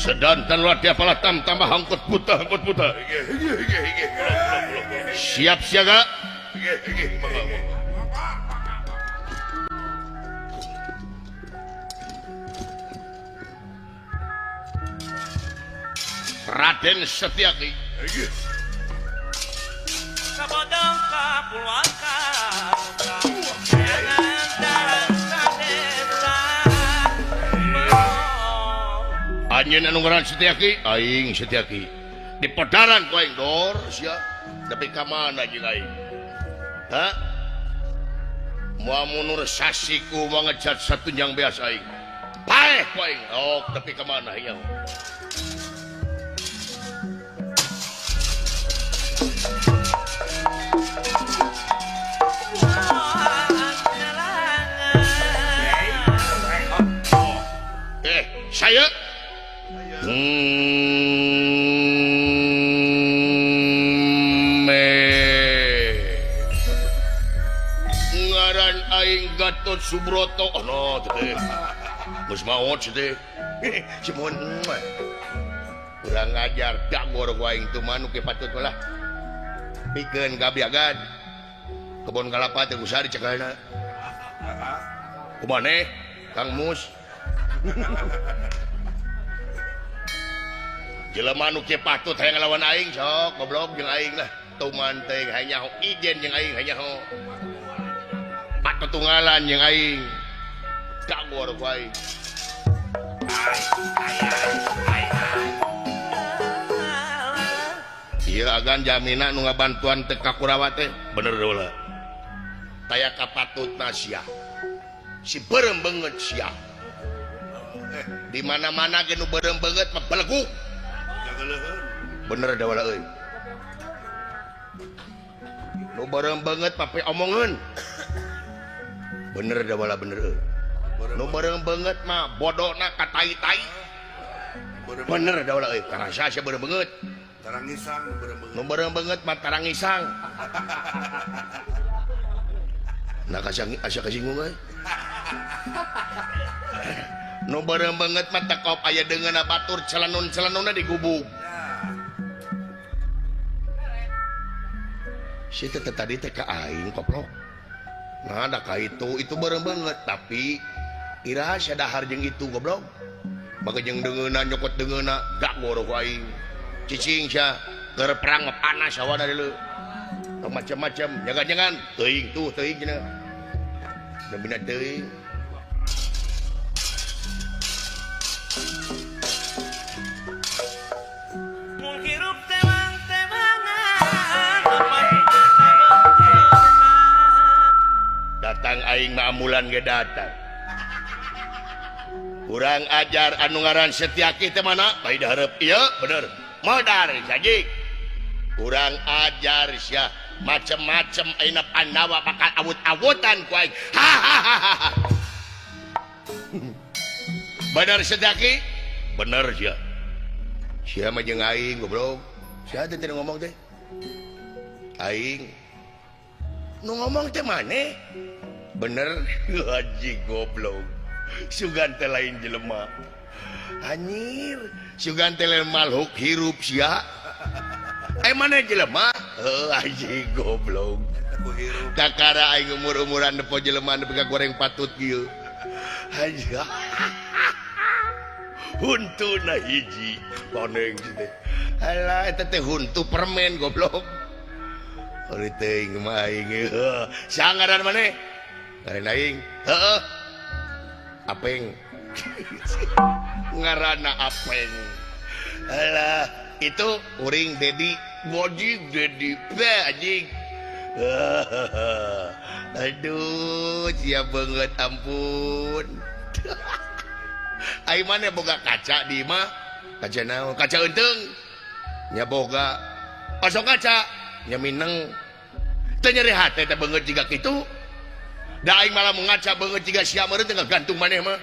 sedanten dia pala tambah hangkut buta. Siap siaga. Raden Setyaki. Kabodong kapulwaka. Anjeun anu ngaran Setyaki, aing Setyaki. Di pedaran ku aing dor sia. Tapi ka mana jeung aing? Hah? Moal munur sasiku mangejat satunjang beas aing. Paeh ku aing. Oh, tapi ka mana ieu? Saya ngaran aing Gatot Subroto. Oh no teh geus maot teh cuman kurang ngajar dagor ku aing teu manu ke patut lah pikeun gabiagan kebon kelapa teh usah dicekelna kumaneh Kang Mus. Jelema nu ke patut hayang ngelawan aing sok goblok jeung aing lah tuman teh hanya ijen jeung aing hanya patut tunggalan jeung aing kagor ku aing ieu agan jamina nu ngabantuan teh ka Kurawa teh bener deula taya kapatutna sia si beureum beungeut sia di mana-mana ge nu beureum beungeut mah beleguk bener da wala euy nu beureum beungeut mah pe omongeun bener da wala bener euy nu beureum beungeut mah bodona ka tai-tai bener da wala euy karasa sia beureum beungeut tarangisang nu beureum beungeut mah tarangisang nah asa kasinggung euy nu beureum beungeut mah tekop aya deungeunna batur celenun-celenunna digubuk. Si teh tadi teh ka aing koplok. Nah da ka itu beureum beungeut tapi iraha sia dahar jeung itu goblok. Bage jeung deungeunna nyokot deungeunna gak ngoro ku aing. Cicing sia keur perang mah panas hawana deuleu. Macam-macam jangan-jangan teuing tuh teuing cenah. Da bina teuing. Datang aing mah amulan ge datang. Kurang ajar anu ngaran Setyaki teh mana? Bae hareup ieu bener. Modar sajik. Kurang ajar sia macem-macem ayeuna Pandawa bakal awut-awutan ku aing. Bener Setyaki? Bener sia. Sia mah jeung aing goblok. Sia teh ngomong teh. Aing nu ngomong teh maneh? Bener haji goblok sugan teh lain jelema anjir sugan teh lain makhluk hirup sia maneh jelema haji goblok kakara aing umur-umuran nepo jelema nepi ka goreng patut kieu haji huntuna hiji koneng teh alah eta teh huntu permen goblok ari teuing mah aing sangaran maneh ngaran aing heeh Apeng ngaranna Apeng alah itu uring Dedi Boji Dedi anjing aduh siap banget ampun aing mana boga kaca di mah kaca naon kaca euteung nya boga pasok kaca nya mineng teu nyeri hate teh beungeut jiga kitu da aing malah mengaca beungeut jiga sia meureun teh gantung maneh mah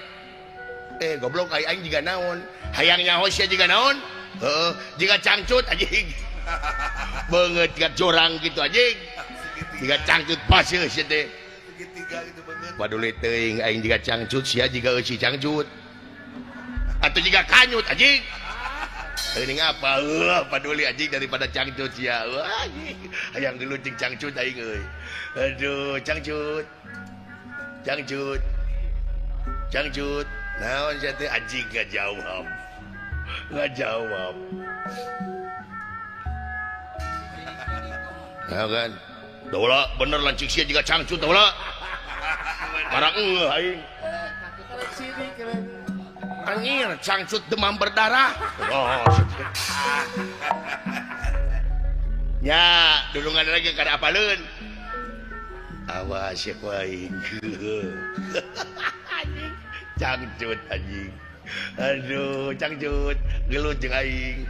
goblok aing jiga naon hayang nyaho sia jiga naon heeh jiga cangcut anjing beungeut jiga jorang kitu anjing jiga cangcut paseu sia teh segitiga kitu beungeut paduli teuing aing jiga cangcut sia jiga eusi cangcut atuh jiga kanyut anjing Ini apa? Paduli anjing daripada cangcut ya. Wah, hayang geluncing cangcut aing euy. Aduh, cangcut. Cangcut. Cangcut. Naon sia teh anjing gak jawab. Gak jawab. Nah kan. Daulah bener lancik sia juga cangcut daulah. Karang aing. Angin cangcut demam berdarah. Oh. Ya, dulungan lagi kada apaleun. Awas ya ku aing. Anjing. Cangcut anjing. Aduh, cangcut. Gelut jeung aing.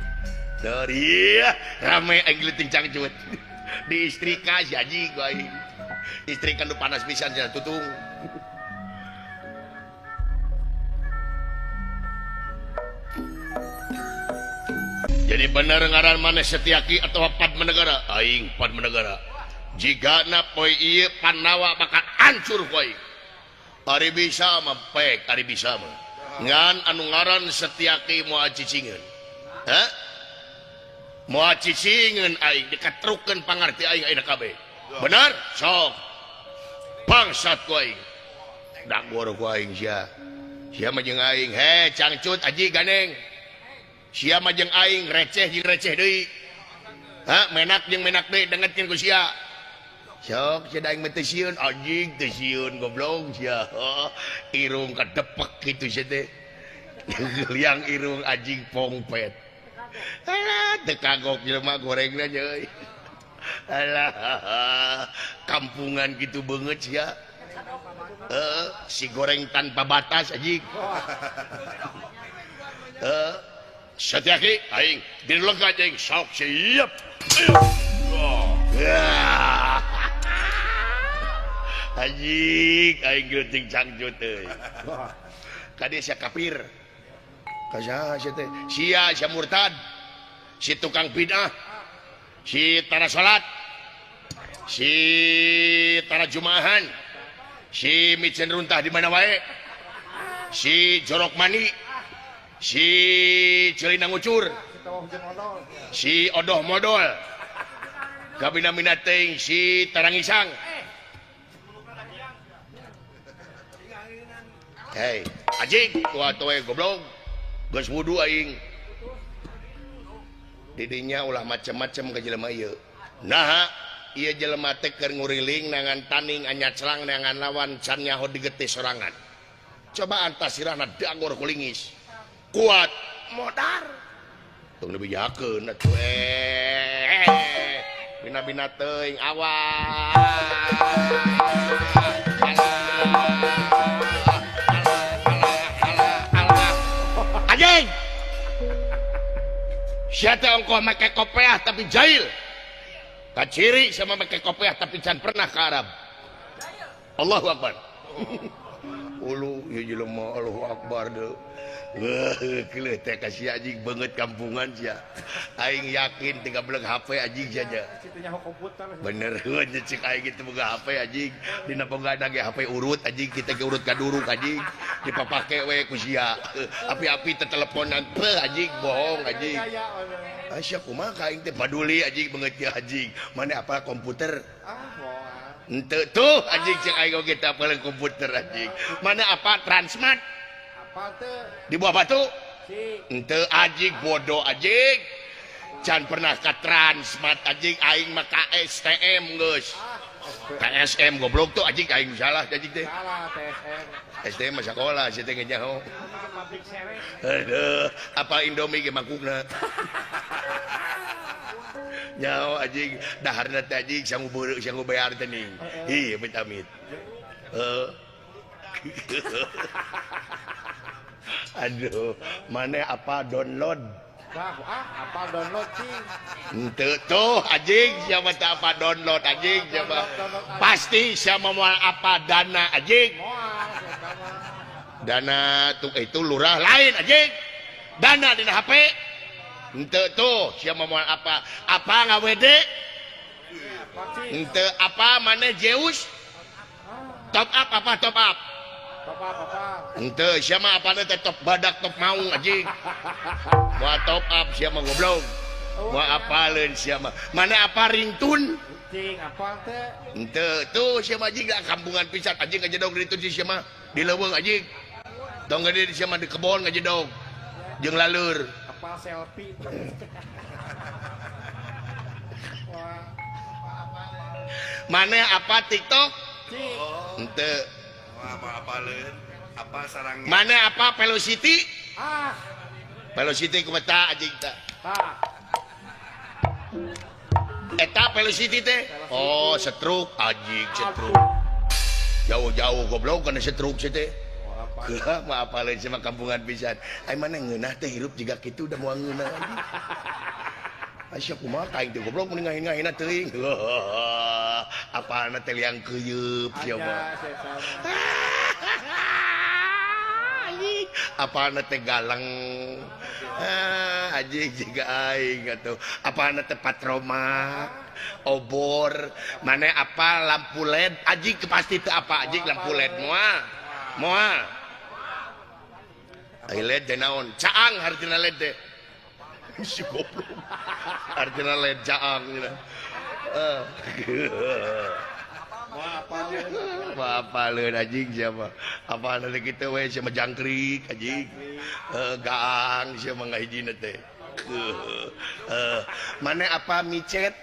Dari rame aing leuting cangcut. Diistrika si anjing ku aing. Istri kan panas pisan cenah tutung. Jadi benar ngaran mana Setiaki atau Padmanegara? Aing Padmanegara. Jika na poe ieu Pandawa bakal hancur poe. Ari bisa mah pek, ari bisa mah. Ngan anu ngaran Setiaki moal cicingeun. Hah? Moal cicingeun aing dikatrukeun pangarti aing ayeuna kabeh. Benar? Sok. Bangsat ku aing. Dak gor ku aing sia. Sia mah jeung aing, he cangcut aji ganeng. Sia mah jeung aing receh jeung receh deui. Ha, menak jeung menak deui dengetkeun ku sia. Sok sia aing mah teu sieun anjing teu sieun goblok sia. Irung kadepek kitu sia teh. Liang irung anjing pongpet. Alah teu kagok jelema gorengna euy. Alah kampungan gitu beungeut sia. Si goreng tanpa batas anjing. Setiaki aing dileungka aing sok siap. Anjing aing geuting cangcut euy. Kade sia kafir. Ka saha sia teh? Sia murtad. Si tukang bid'ah. Si tara salat. Si tara jumaahan. Si micen runtah di mana wae. Si jorok mani. Si celina ngucur, si odoh modal, kabina minating si tarangisang. Hei, anjing, tua-tua goblok, geus wudu aing. Didinya ulah macam-macam ka jelema ieu. Nah, ieu jelema teh keur nguriling nangan taning anyat selang nangan lawan can nyaho digete sorangan. Coba antasirana dagor kulingis. Kuat modar tong dibijakeun atuh bina-bina teuing awas anjing sia teh ongkoh make kopiah tapi jahil kaciri sama make kopiah tapi can pernah ke Arab. Allahu Akbar. Ulu ya jelema Allahu Akbar deu. Wah, keleh teh kasih anjing banget kampungan sia. Aing yakin tinggal beleg HP anjing saja. Kitu nyaho komputer. Bener heuh cek aing kitu boga HP anjing. Dina ponggadang ge HP urut anjing kita ge urut kaduruk anjing. Dipapake we ku sia. Api-api teh teleponan teh anjing bohong anjing. Asya kumaha ka aing teh paduli anjing banget ya anjing. Mana apa komputer? Henteu tuh anjing cek aing oge teh apaleun komputer anjing. Mana apa Transmart? Di buah batu ente anjing bodoh anjing can pernah ke Transmart anjing aing mah KSTM geus KSM goblok tuh anjing aing salah anjing teh salah TSM STM mah sakola sia teh nyaho aduh apa Indomie ge mangkukna nyaho anjing daharna teh anjing sanggup beureu sanggup bayar teh ning ih amit-amit aduh, mana apa download? Apa download sih? Ente tuh anjing siapa tak apa download anjing siapa? Pasti siapa mau apa dana anjing? Dana tuh itu lurah lain anjing. Dana di HP. Ente tuh siapa mau apa? Apa ngawede? Ente apa mana Zeus? Top up apa top up? Ente siapa apa nanti top badak top maung anjing. Mau top up siapa goblok. Mau apaleun siapa. Mana apa ringtun? Cing apa teh? Ente tuh siapa anjing dah kampungan pisan anjing ngajedog di itu siapa di leuweung anjing. Tong gede di siapa di kebon ngajedog. Jeung laleur. Apa selfie? Wah. Mana apa TikTok? Cing. Ente. Apa apaleun? Apa sarangnya? Mana apa velocity? Ah. Velocity kumata anjing tah. Ah. Eta velocity teh. Oh, stroke anjing stroke. Jauh-jauh goblok kana stroke teh. Keulah mah apaleun sama kampungan pisan. Ai mana ngeunah teh hirup jiga kitu udah moal ngeunah anjing. Asya kumaha kaing teh goblok mending ngahin-ngahinna teuing. Apana teh liang keuyeub sia mah. Apana teh galang. Anjing jiga aing atuh. Apana teh patromak, obor, mana apa lampu LED, anjing pasti teu apa anjing lampu LED moal. Ai LED teh naon? Caang hartina LED teh. Si goblok. Hartina LED caang cenah. Apa leun anjing siapa? Apa nanti kita we sama jangkrik anjing. Gaang siapa ngahijina teh. Mana apa micet?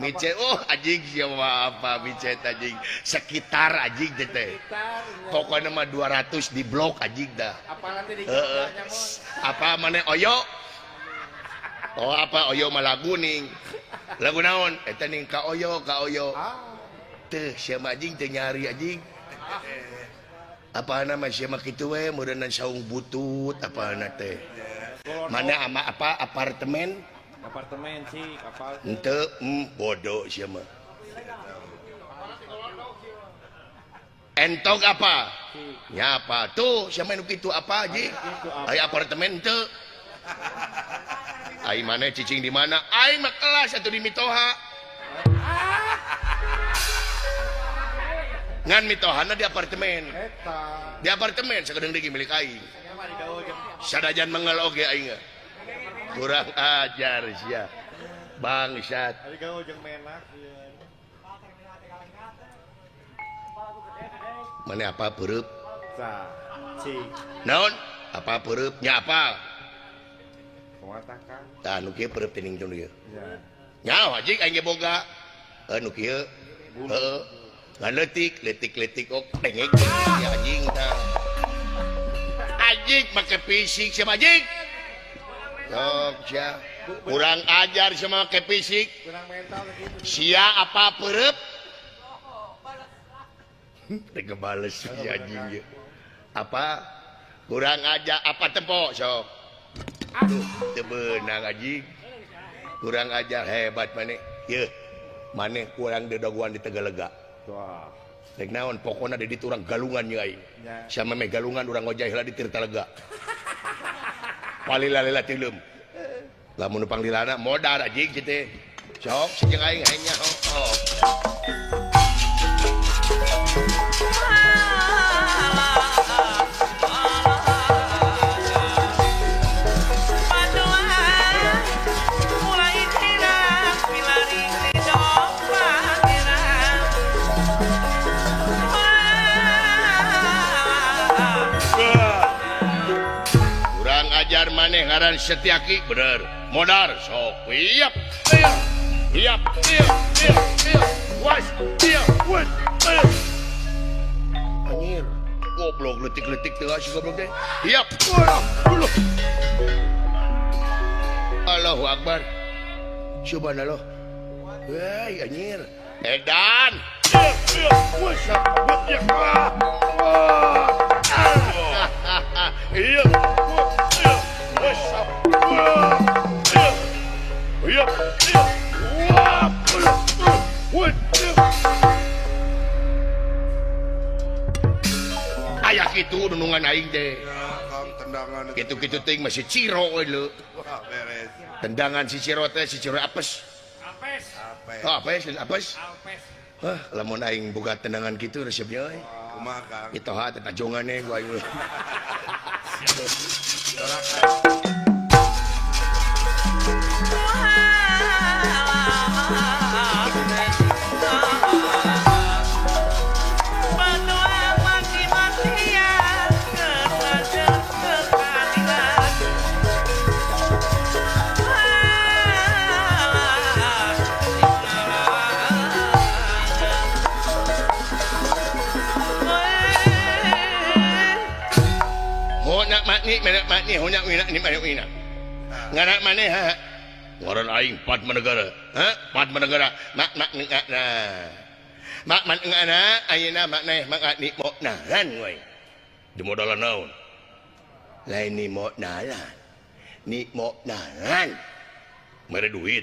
Micet oh anjing siapa apa micet anjing. Sekitar anjing teh. Pokoknya mah 200 di blok anjing dah. Apa nanti di Apa mana oyo? Oh apa oyo mah lagu ning. Lagu naon? Eta ning ka oyo. Teh siapa anjing teh nyari anjing. Apa nama siapa kitu we mudahan saung butut apana teh. Mana ama apa apartemen? Apartemen sih kapal. Henteu bodoh siapa. Entog apa? Nyapa tuh siapa nu kitu apa anjing? Ai apartemen teu. Ai mana cicing di mana? Ai mah kelas atuh di Mitoha. Ngan Mitohana di apartemen. Eta. Di apartemen sakedeung deui milik aing. Sadajan mengal oge aing. Kurang ajar sia. Bangsat. Ari gawe jeung menak ieu. Mana apa peureub? Sa. Cing. Naon? Apa peureub? Nya apa? Kuatakan. Tah nu kieu peureub teh ning teu ieu. Ya. Nya anjing aing ge boga. Nu kieu. Heeh. Ngan letik ok dengek ya anjing tah. Anjing make fisik siapa anjing? Sok sia. Kurang ajar sama make fisik. Kurang mental lagi. Sia apa peureub? Teu bales si anjing ieu. Apa? Kurang ajar apa tempo sok. Aduh, teu beunang anjing. Kurang ajar hebat maneh. Yeuh. Maneh kurang dedaguan di Tegalega. Wah. Rek naon pokona di ditu urang galungan nya aing. Sama me galungan urang ngojay heula di Tirtalega. Palila-lila tilem. Lamun panglilana modar anjing kitu. Sok jeung aing hanya oh. Maneh ngaran Setiaki bener modar sok iap was anjir goblok letik-letik teu asih goblok teh iap Allahu Akbar subhanallah hei anjir edan iya Ayah kitu nunungan aing teh. Kang tendangan Kitu-kitu ting masih ciro we leu. Wah, beres. Tendangan si ciro teh si ciro apes. Apa? Oh, apes dan apes. Alpes. Hah, lamun aing boga tendangan kitu resepnya euy. kumaha Kang Itu ha tajungannya gua ayo. Honak makni menak makni honak wina ni menak wina. Ngarak maneh ha? Ngaran aing Pad Manegara. Ha? Pad Manegara. Mak ngana. Mak ngana ayeuna makneh mak ni modnalan we. Di modalan naon? Lain ni modnalan. Ni modnalan. Mere duit.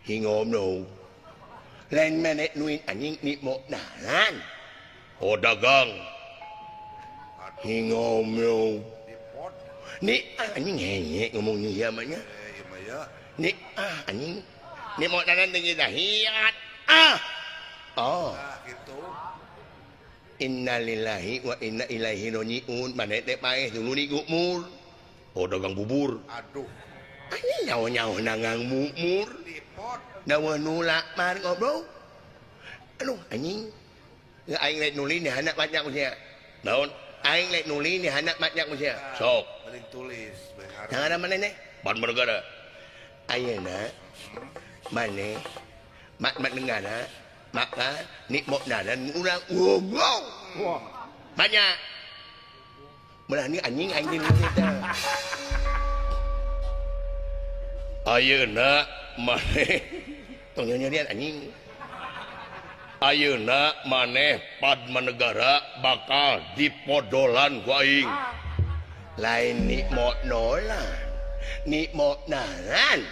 Hingom no. Lain menek nuin anjing ni modnalan. Oh dagang. Hingom no. Ni anjing heye ngomong ni namanya. iya mah ya Ni anjing. Ni modnalan tinggi dahiyat. Oh. gitu Innalillahi wa inna ilaihi raji'un. Maneh teh paeh dulu ni gumur. Oh dagang bubur. aduh Anjing nyawa-nyawa nangang mumur. dipot Dawa nulak mar ngobrol. Aduh anjing. Nggak aing lek nuli ni anak banyak usia. Naon? Aing lek nuli ni anak banyak usia. Sok. mending tulis benar Yang ada mana ni? Pad Manegara. Ayeuna maneh mak negara maka ni modnalan urang wow. Wah. Banyak. Belah ni anjing aing di kita. Ayeuna maneh tong nyanyian anjing. Ayeuna maneh Pad Manegara bakal dipodolan ku aing. Lain ni modnolan. Ni modnalan.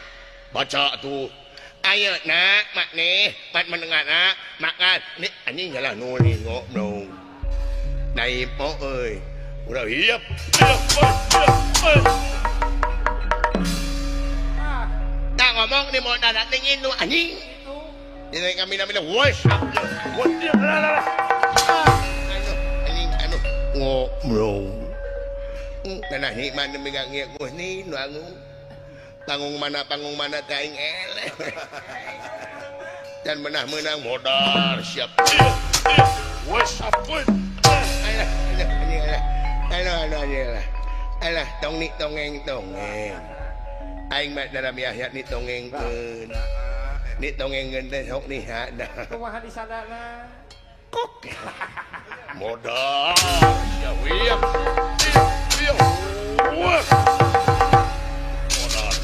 Baca tuh. Ayeuna maneh Pad Manegara maka ni anjing jalan nuli ngobrol. Nai po euy. Udah hiap. Tak ngomong ni modnalan dingin nu anjing. Ini kami namanya wash up. Anu ngobrol. Tanah ni mana megang ngiak ni nuangu. Panggung mana kaing eleh. Dan menang modal siap. Wash up. Alah tongeng. Aing mak dalam ayat ni tongengeun. Ni tongengeun teh sok ni hada. Kumaha di sadana? Kok. Modal. Ya wiep. Wah. Modal.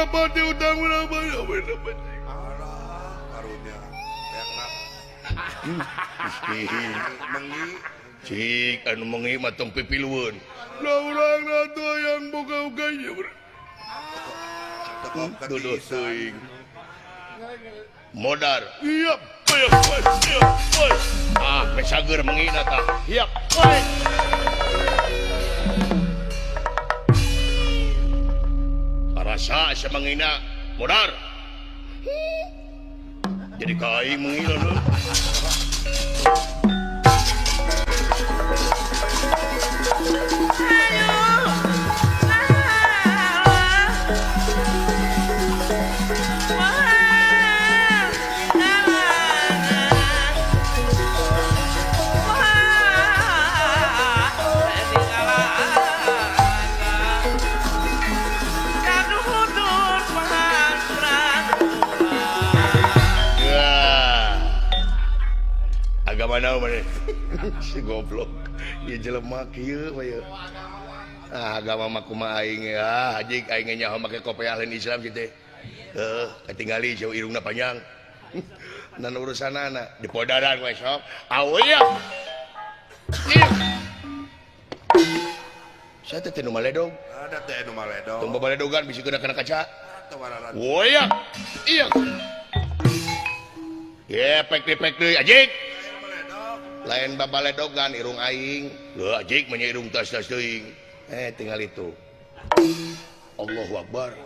Pati utang berapa? alah karunya mengi Cik anu mengi matong pipilueun. Lah urang atuh yang boga-boga ieu. tekok Duduh ketisan teuing. Modar. Iya. Pesager mengina tah. Iya. Karasa sa mangina modar. Jadi kai mengina lu. Agak mana mana si goblok. Ieu jelema kieu we. agama mah kumaha aing ya haji aing nyaho make kopiah lain Islam kitu ketinggali jauh irungna panjang nan urusanana di podaran we sok aweuy saya teh nu maledog Ada teh nu maledog. tong babaledogan bisi kena kaca Teu wararan. woya iya ya pek deui ajik Maledog. lain babaledogan irung aing leuh ajik manya irung tas-tas teuing tinggal itu Allahu Akbar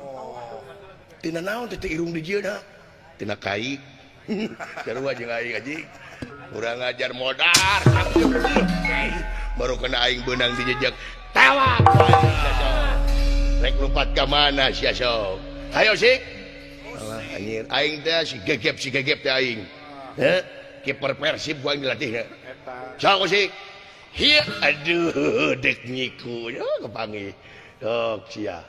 tina naon teh irung di jieuna tina kai sarua jeung aing ajik urang ngajar modar baru kena aing beunang di jejak tewak rek lompat ka mana sia sok hayo sik alah anjir aing teh si gegep teh aing kiper Persib gua dilatihna sok sik hieu aduh dek nyiku kepangi sok sia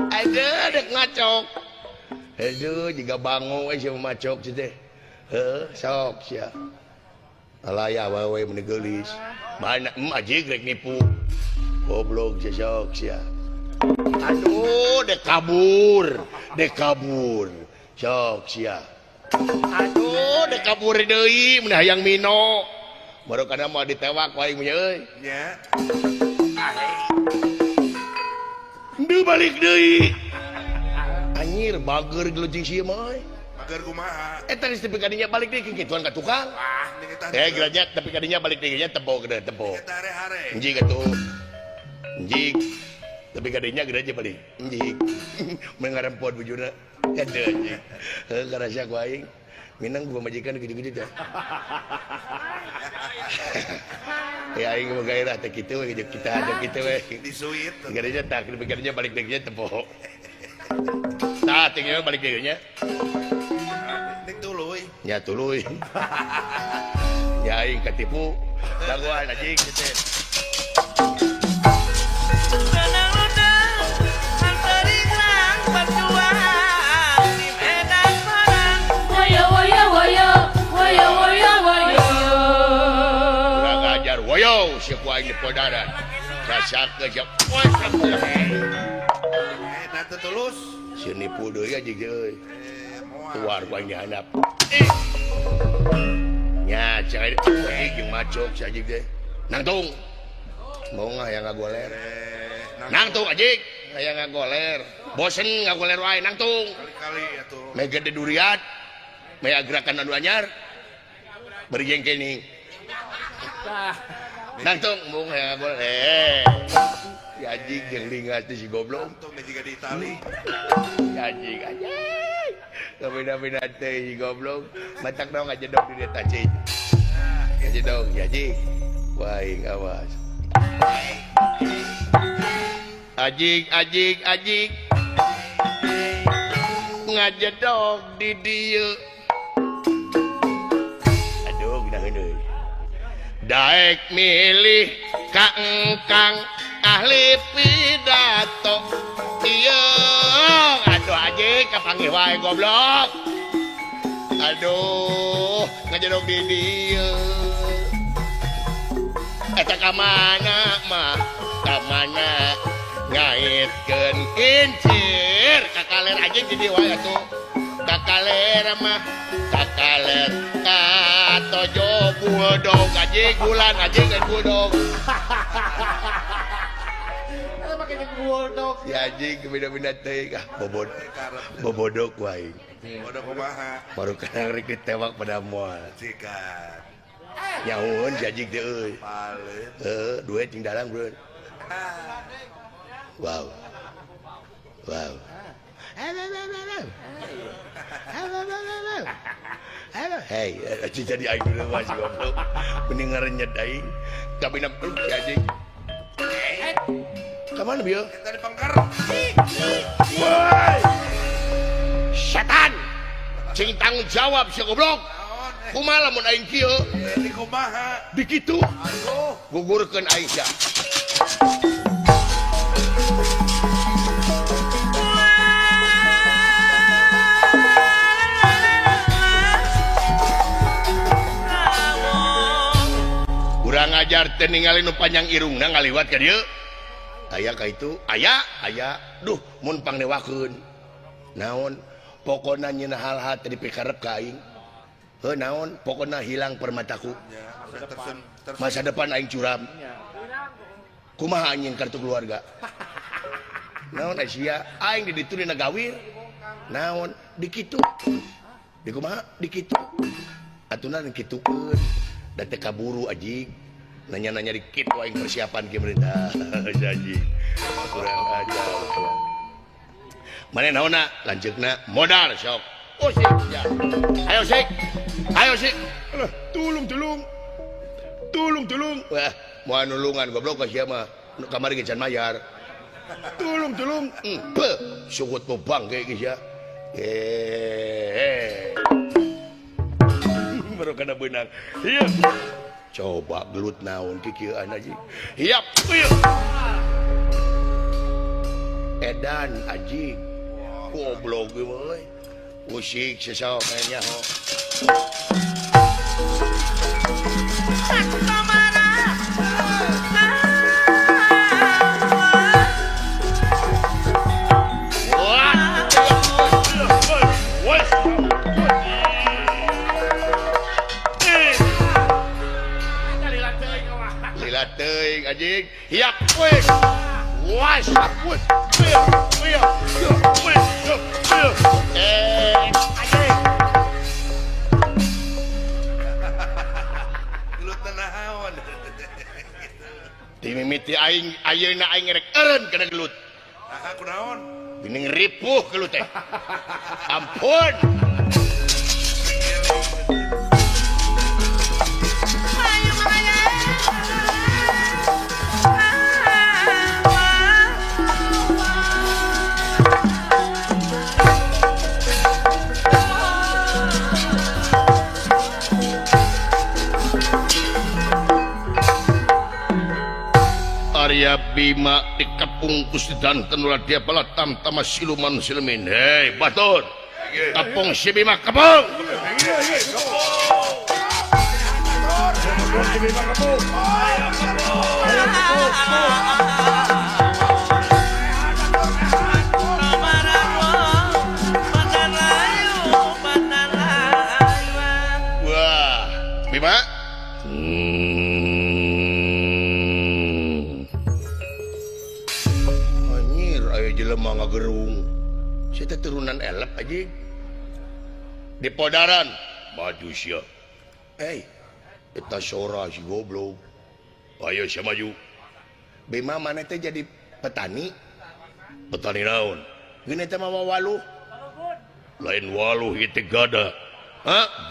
aduh dek ngacok aduh jiga bango we sia macok teh sok sia alaya wae mun geulis mana ajig rek nipu goblok sia sok sia aduh dek kabur sok sia aduh dek kabur deui mun hayang mino baru kana mau ditewak wae nya euy Nya. Henteu balik deui anjir bager geleucing sieu mah Mager kumaha? eta geus tepi kadinya balik deui kituan ka tukang Wah, ini kita. geranya tapi kadinya balik deui nya tempo gede tempo Kita hare-hare. anjing atuh anjing tapi kadinya gede aja balik anjing mengarempot bujuna ada anjing karasa ku aing minang gua majikan gede-gede dah ya aing mah gairah teh kitu we kita ada kitu we Disuit. gadinya tak tapi kadinya balik deui nya tempo tah tinggal balik deui nya Ning tuluy. nya tuluy nya aing katipu daguan anjing kitu Undang-undang antariklang berjuang di medan perang. Woyo woyo woyo woyo woyo woyo. kurang ajar woyo si ku aing di podaran rasakeun sia Nanti tulus. si nipu deui anjing euy Moal. keluar ku aing dihandap nya cai anjing jeung macok si anjing teh nangtung mau ngayang ngagoler nangtung anjing ngayang ngagoler bosen ngagoler wae nangtung Kali-kali atuh. me gede durian me gerakan anu anyar beri jengkening nangtung mau ngayang ngagoler si anjing jeung lingas teh si goblok Tuh juga di Itali. anjing kabina-bina teh si goblok matak dong aja dong di eta cing aja dong si anjing wah ing awas Ajik ngajedog di dieu aduh gina deui daek milih ka engkang ahli pidato ieu aduh ajik kapanggih wae goblok aduh ngajedog di dieu eta ka mana mah ka mana ngaitkeun kincir kakaler anjing di dieu wae atuh kakaler mah kakaler ka tojo buldog anjing bulan anjing kan buldog Itu pakai bulldog. ya anjing beda-beda teh bobodok wae Udah kumaha? baru kana rek ditewak pada moal Sikat. nyaun si anjing teh euy Palit. duit jeung dalang bro wow hei aji jadi aing dulu masih goblok mending ngarenyet aing kabina peluk si anjing kemana bio Kita di pangkar. woi setan cing tanggung jawab si goblok Naon? kumaha lamun aing kieu Ini kumaha? dikitu Aduh. gugurkeun aing sia kurang ajar teh ningali nu panjang irungna ngaliwat ka dieu aya ka itu aya duh mun pangdewakeun naon pokona nyeuna hal-hal tadi pikarep ka aing heuh naon pokona hilang permataku masa depan aing curam kumaha anjing kartu keluarga naon Asia aing di ditu dina gawir naon dikitu di kumaha dikitu atuna dikitukeun da teh kaburu anjing nanya-nanya dikit aing persiapan ke pemerintah janji kurang ajar mana naonna lanjutna modal sok oh sik ya ayo sik tulung wah moal nulungan goblok ka sia mah kamari ge can mayar tulung sugut mo bangke ge sia baru kana beunang ieu coba gelut naon kikieuan aji hiap edan aji goblok ge we usik sesau kayaknya ho teuing anjing hiap we was anjing gelut naon dimimiti aing ayeuna aing rek eureun kana gelut kunaon geuning ripuh gelut teh ampun Arya Bima dikepung Gusti dan tenulah dia pala tam-tama siluman silmin. Hei batur, kepung si Bima kepung. Wah, Bima. Jelema ngagerung saya turunan elep aja di podaran maju sia kita sora si goblok ayo sia maju Bima mana teh jadi petani naon gini teh mah waluh lain waluh itu gada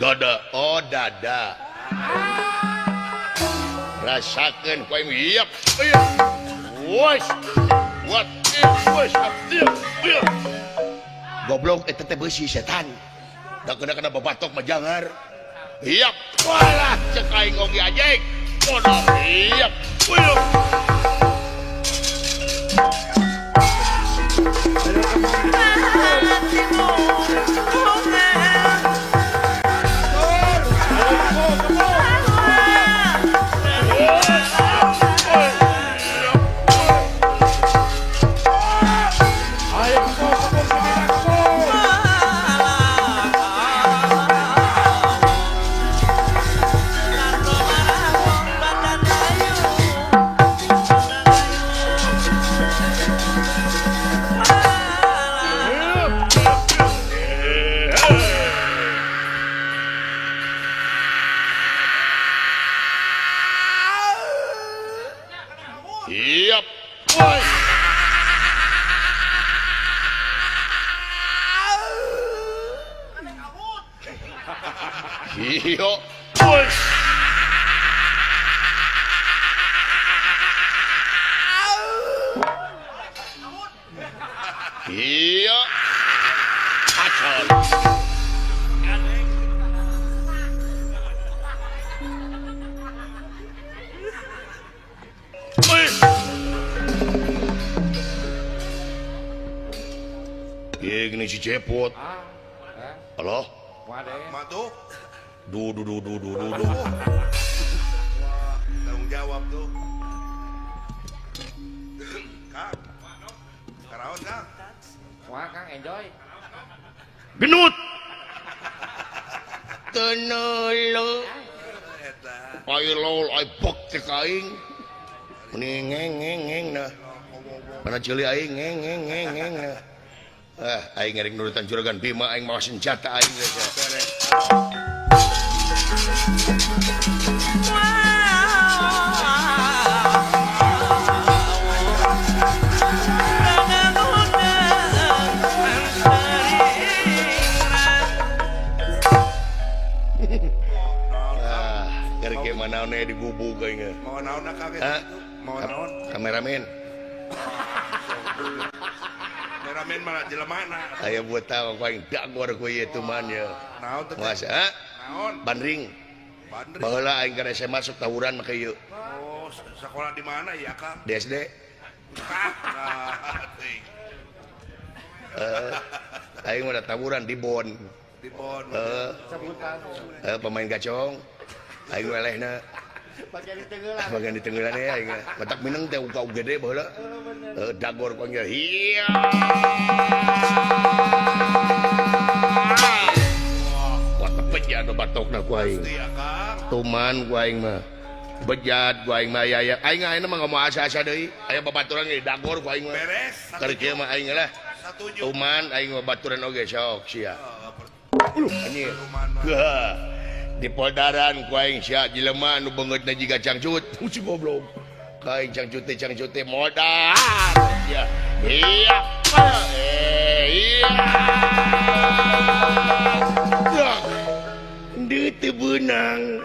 gada oh dada rasakeun ku aing iep wes what goblok eta teh beusi setan da kena babatok mah jangar iap walah cek aing oge anjing modal iap Yep. Boy. Yo. Boy. Iya. Acol. Gini si cepot. Halo? Matu. Du. Tanggung jawab tuh. Kang. Karaos Kang. Wah, Kang enjoy. Genut. Tenelo. Eta. Ai lol ai bok teh aing. Meni ngeng nah. Mana ceuli aing ngeng nah. Aing ngerek nurutan juragan Bima aing mawa senjata aing geus beres. Gerge mana ne digubug aing. Mau naon Kang? Mau naon? Kameramen. Kameramen malah jelemana. Aya buat tahu ku aing dagor ku ieu teu man ya. Naon teh? Masa Naon? Bandring. Bandring. Baheula aing ka SMA masuk tawuran make ieu. Oh, sekolah di mana ya Kang? Di SD. Nah, teuing. Aing mah tawuran di Bon. Di Bon. Sebutan. Pemain gacong. Aing welehna Bagian di tenggelan. bagian di tenggelan ya aing. Matak mineng teh ukau gede baheula. Dagor ku aing. Iya. Wah, bejat batokna ku aing. Iya Kang. Tuman ku aing mah. Bejat ku aing mah aya. Aing ayeuna mah ngomong asa-asa deui. Aya babaturan ge dagor ku aing mah. Beres. Keur kieu mah aing lah. Satuju. Tuman aing mah baturan oge sok sia. Anjir. Di poldaran ku aing sia jelema anu beungeutna jiga cangcut. Si goblok. Ka aing cangcut teh modal. Ya. Iya. Iya. Deut teu beunang.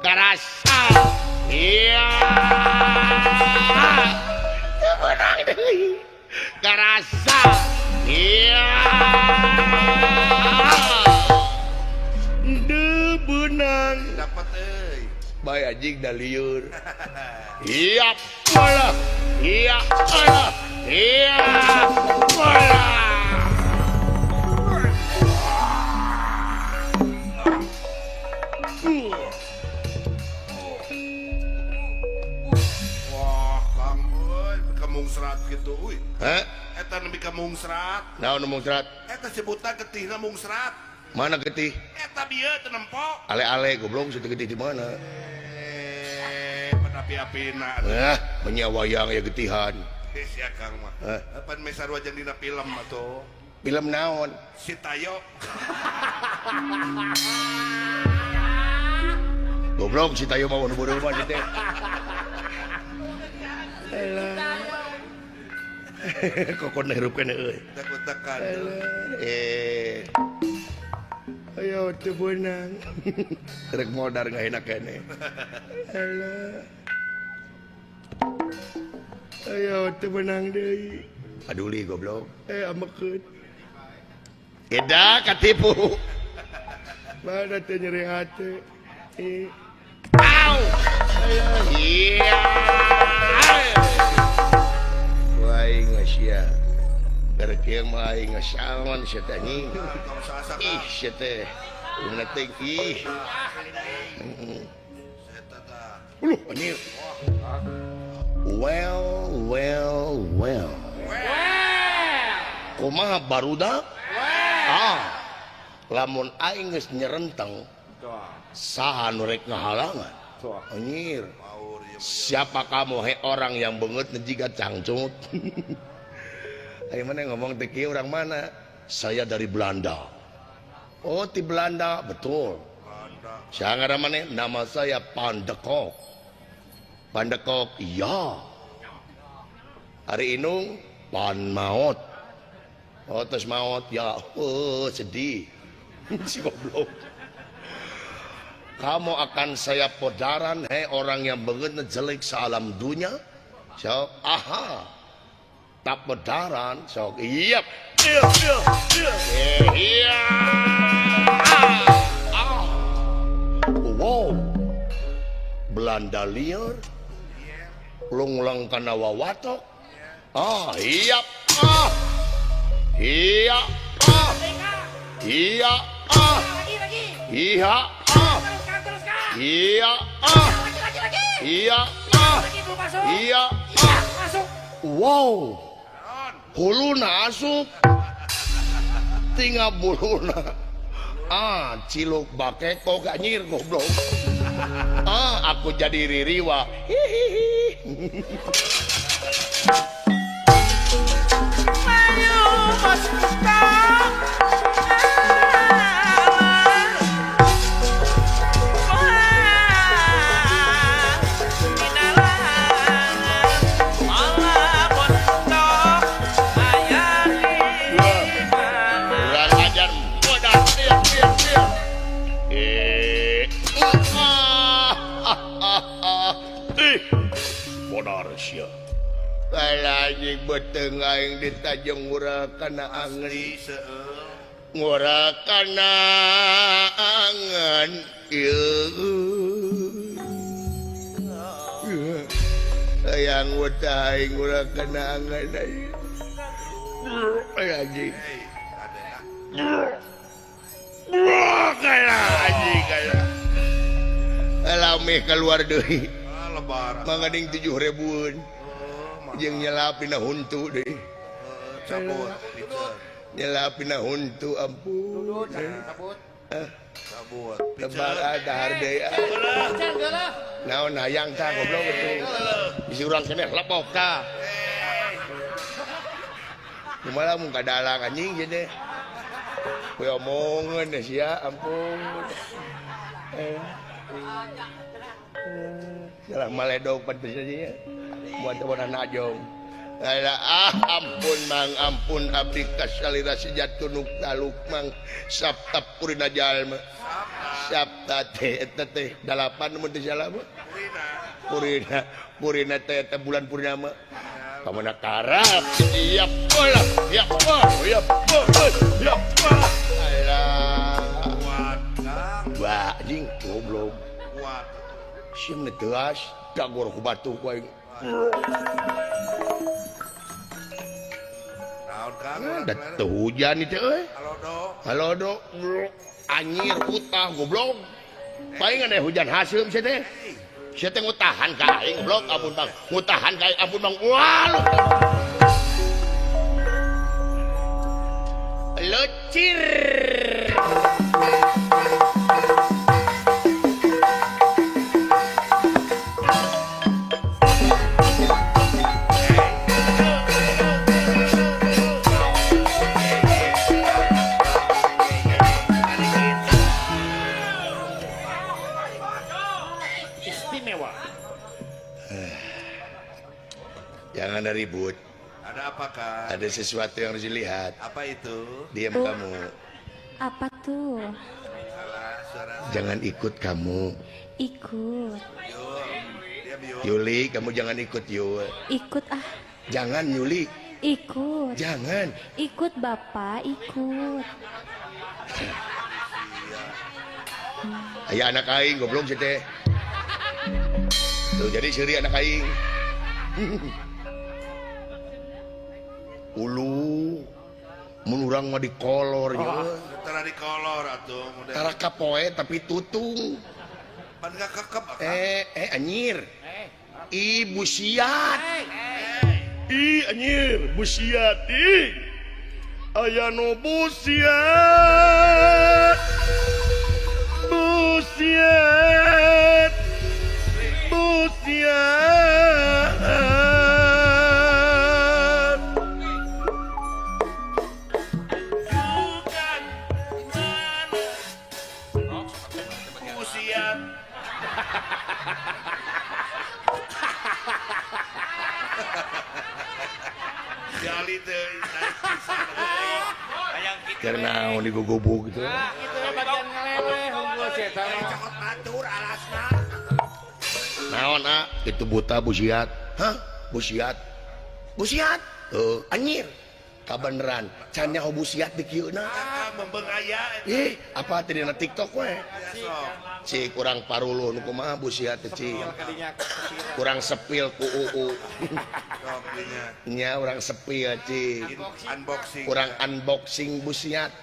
Karasa. Iya. Teu beunang deui. Karasa. Iya. Deu beunang. Dapat euy. Bae anjing da lieur. Iya, pola. Iya, pola. Iya, pola. Wah, Kang euy, kemung serat gitu euy. Hah? Eta nepi ka mung serat. Naon ngomong serat? Eta sebutan getihna mung serat. Mana getih? Eta bieu teu nempo. Ale-ale goblok situ getih di mana? Penapi-apina. Menyawayang ya getihan. Sia Kang mah. Pan mesar wajan dina film atuh. Film naon? Si Tayo. Goblok si Tayo mau nu-beureum mah teh. Kokon hirupkeun euy. Takut-takan. Ayo teu beunang. Rek modar ngahenak keneh. Alah. Ayo teu beunang deui. Aduli goblok. Amekeun. Eda katipu. Mana teh nyeri hate. Au. Iya. Waing sia. Berarti mah aing saon sia teh anjing. Ih sia teh. Beuna teh ih. Anjing. Well. Kumaha barudak? Lamun aing geus nyerenteng, saha nu rek ngahalangan? Anjir. Siapa kamu he orang yang beungeut jiga cangcut? Ayo mana ngomong teh kieu urang mana? Saya dari Belanda. Oh, di Belanda, betul. Siapa ngaranna? Nama saya Pandekok. Pandekok, iya. Hari Inung, Pan Maot. Oh, terus maot, ya. Oh, sedih. Si goblok. Kamu akan saya podaran, orang yang beungeutna jelek salam dunia. Sok, aha. Tak podaran, sok. Iya. Iya. Wow. Belanda liar. Lunglang kana wawatok. Iya. Iya. Iya. Iya. Iya. Iya. Iya. wow huluna asup tinggal buluna ciluk bakeko gak nyir goblok aku jadi ririwa hihihi Ayo bos kau kurang ajar modal modal sia anjing beteng aing ditajeng ngura kana angin ngura kana angan yang udah aing ngura kana angan anjing kalah anjing kalah alami keluar deui lebaran mangading 7.000 jeung nyelapin huntu deh cabut picture nyelapin huntu ampun Sabut. cabut lebar ada hardean naon hayang tah goblok betul bisi urang keneh lepok tah kumaha mun kadalang anjing ge deh we omongeun deh sia ampun salah maledog pantes aja buat orang najong ampun mang ampun abdi kasalira sejatun taluk mang sabta purina jalma sabta teh dalapan mun teh salah purina teh bulan purnama pamana karap siap bola siap alah kuat kang wah jing goblok kuat sim neteas dagor ku batu ku aing naon kang da teu hujan itu euy halo do anyir utah goblok paling ada hujan hasil sia teh ngutahan ka aing goblok ampun bang ngutahan ka aing ampun bang waluh lucir jangan ada ribut. ada apa kang Ada sesuatu yang harus dilihat. apa itu Diam kamu. Apa tuh? salah suara Jangan ikut kamu. Ikut. diam yuk Yuli, kamu jangan ikut Yul. Ikut ah. Jangan Yuli. Ikut. Jangan. Ikut Bapak, ikut. Aya anak aing goblok sih teh. Tuh jadi seri anak aing. Ulu mun urang mah dikolor ya. tara di kolor atuh mudah Tara kapoe tapi tutung. pan gak kekep akang Anyir. Ibu siat. Anyir, busiat. Aya nu busiat. Busiat. usian jali teh hayang kitu Karena digogobok gitu. Itu bagian ngeleleh unggul sih eta mah. cokot batur alasna Naon itu buta busiat. Hah? Busiat. Busiat. Tuh, anyir. Kabeneran. Can nyaho busiat di kieuna. membeng aya Apa tadi na TikTok we? Cik kurang paruluh nu kumaha busiat teh cik. Kadinya Kurang sepil ku uu. sok dinya Nya urang sepil cik. unboxing Kurang unboxing busiat.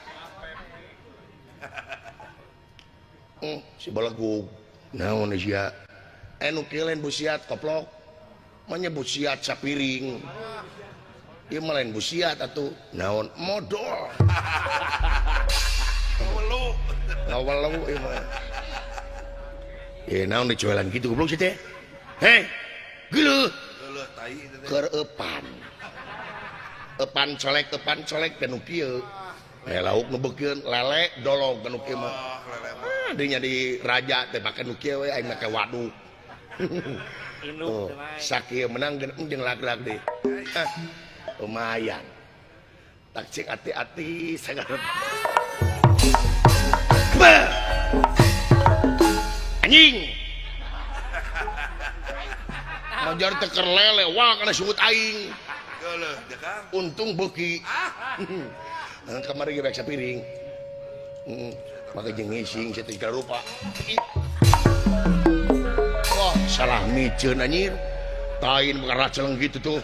Si balagug. Naon sia? Nu kilen busiat koplok. menyebut siat sapiring dia lain busiat atuh naon modal ngawelu ieu mah naon dijualan gitu goblok sih teh geuleuh Geuleuh tai itu teh. keur epan colek kanu kieu lauk nu beukeun lele dolog kanu kieu mah Oh, lele mah. dinya di raja teh make nu kieu we aing make waduk Induk sakieu menang jeung lag-lag deh lumayan tak cek hati-hati sangat anjing ngajar teker lele wah kana sugut aing Geuleuh teh Kang. untung beuki kemarin gebek sapiring maka jeung ngising setika rupa wah salah miceun anjir tain bukan raceleng gitu tuh